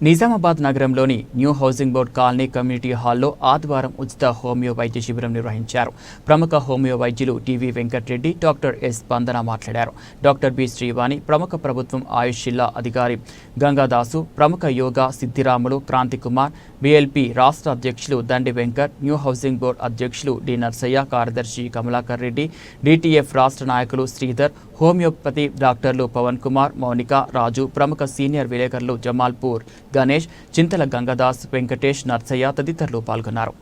నిజామాబాద్ నగరంలోని new housing board colony community హాల్లో ఆదివారం ఉచిత హోమియో వైద్య శిబిరం నిర్వహించారు. ప్రముఖ హోమియో వైద్యులు టీవీ వెంకటరెడ్డి, డాక్టర్ ఎస్ స్పందన మాట్లాడారు. డాక్టర్ బి శ్రీవాణి, ప్రముఖ ప్రభుత్వం ఆయుష్ జిల్లా అధికారి గంగాదాసు, ప్రముఖ యోగా సిద్ధిరాములు, క్రాంతి కుమార్, బిఎల్పి రాష్ట్ర అధ్యక్షులు దండి వెంకట్, న్యూ హౌసింగ్ బోర్డు అధ్యక్షులు డి నర్సయ్య, కార్యదర్శి కమలాకర్ రెడ్డి, డిటిఎఫ్ రాష్ట్ర నాయకులు శ్రీధర్, హోమియోపతి డాక్టర్లు పవన్ కుమార్, మౌనిక, రాజు, ప్రముఖ సీనియర్ విలేకరులు జమాల్పూర్ గణేష్, చింతల గంగదాస్, వెంకటేష్, నర్సయ్య తదితరులు పాల్గొన్నారు.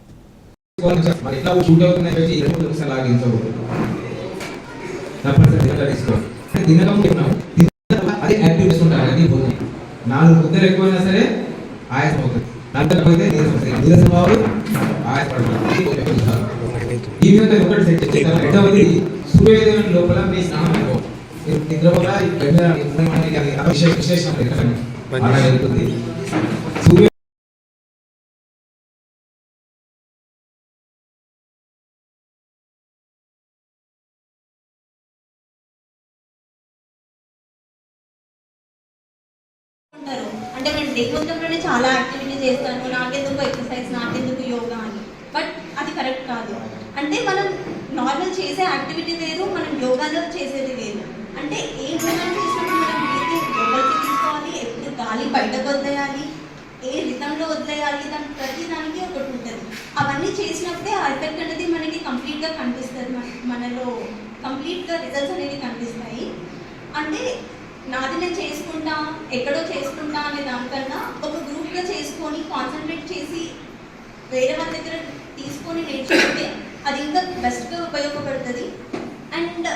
అంటే నేను డే మొత్తంలోనే చాలా యాక్టివిటీ చేస్తాను, నాకెందుకు ఎక్సర్సైజ్, నాకెందుకు యోగా అని. బట్ అది కరెక్ట్ కాదు. అంటే మనం నార్మల్ చేసే యాక్టివిటీ వేరు, మనం యోగాలో చేసేది వేరు. అంటే ఏ యోగా చేసినప్పుడు మనం బ్రీతింగ్ లోపలికి తీసుకోవాలి, ఎప్పుడు గాలి బయటకు వదిలేయాలి, ఏ రితంలో వదిలేయాలి, దాని ప్రతి దానికి ఒకటి ఉంటుంది. అవన్నీ చేసినప్పుడే ఆ ఎఫెక్ట్ అనేది మనకి కంప్లీట్గా కనిపిస్తుంది, మనలో కంప్లీట్గా రిజల్ట్స్ అనేవి కనిపిస్తాయి. అంటే నాది నేను చేసుకుంటా, ఎక్కడో చేసుకుంటా అనే దానికన్నా ఒక గ్రూప్గా చేసుకొని కాన్సన్ట్రేట్ చేసి వేరే వాళ్ళ దగ్గర తీసుకొని నేర్చుకుంటే అది ఇంకా బెస్ట్గా ఉపయోగపడుతుంది. అండ్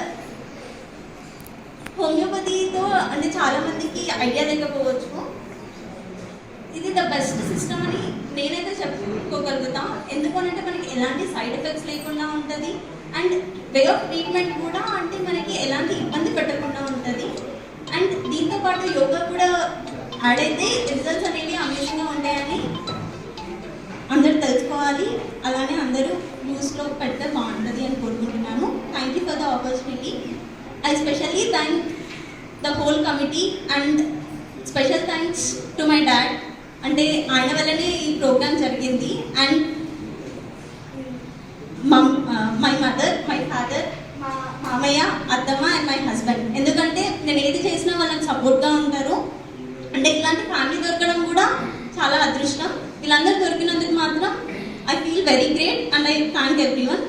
హోమియోపతితో అంటే చాలామందికి ఐడియా లేకపోవచ్చు, ఇది ద బెస్ట్ సిస్టమ్ అని నేనైతే చెప్పుకోగలుగుతా. ఎందుకంటే మనకి ఎలాంటి సైడ్ ఎఫెక్ట్స్ లేకుండా ఉంటుంది. అండ్ వే ఆఫ్ ట్రీట్మెంట్ కూడా అంటే మనకి ఎలాంటి ఇబ్బంది పెట్టకుండా ఉంటుంది. అండ్ దీంతో పాటు యోగా కూడా యాడ్ అయితే రిజల్ట్స్ అనేవి అమేజింగ్గా ఉంటాయని అందరూ తెలుసుకోవాలి. అలానే అందరూ న్యూస్లో పెడితే బాగుంటుంది అని కోరుకుంటున్నాను. Thank you for the opportunity. I specially thank the whole committee and special thanks to my dad. అంటే ఆయన వల్లనే ఈ ప్రోగ్రామ్ జరిగింది. And my mother, my father, మా మామయ్య, అత్తమ్మ అండ్ మై హస్బెండ్. ఎందుకంటే నేను ఏది చేసినా వాళ్ళకి సపోర్ట్గా ఉంటారు. అంటే ఇలాంటి ఫ్యామిలీ దొరకడం కూడా చాలా అదృష్టం. వీళ్ళందరూ దొరికినందుకు మాత్రం I feel very great and I thank everyone.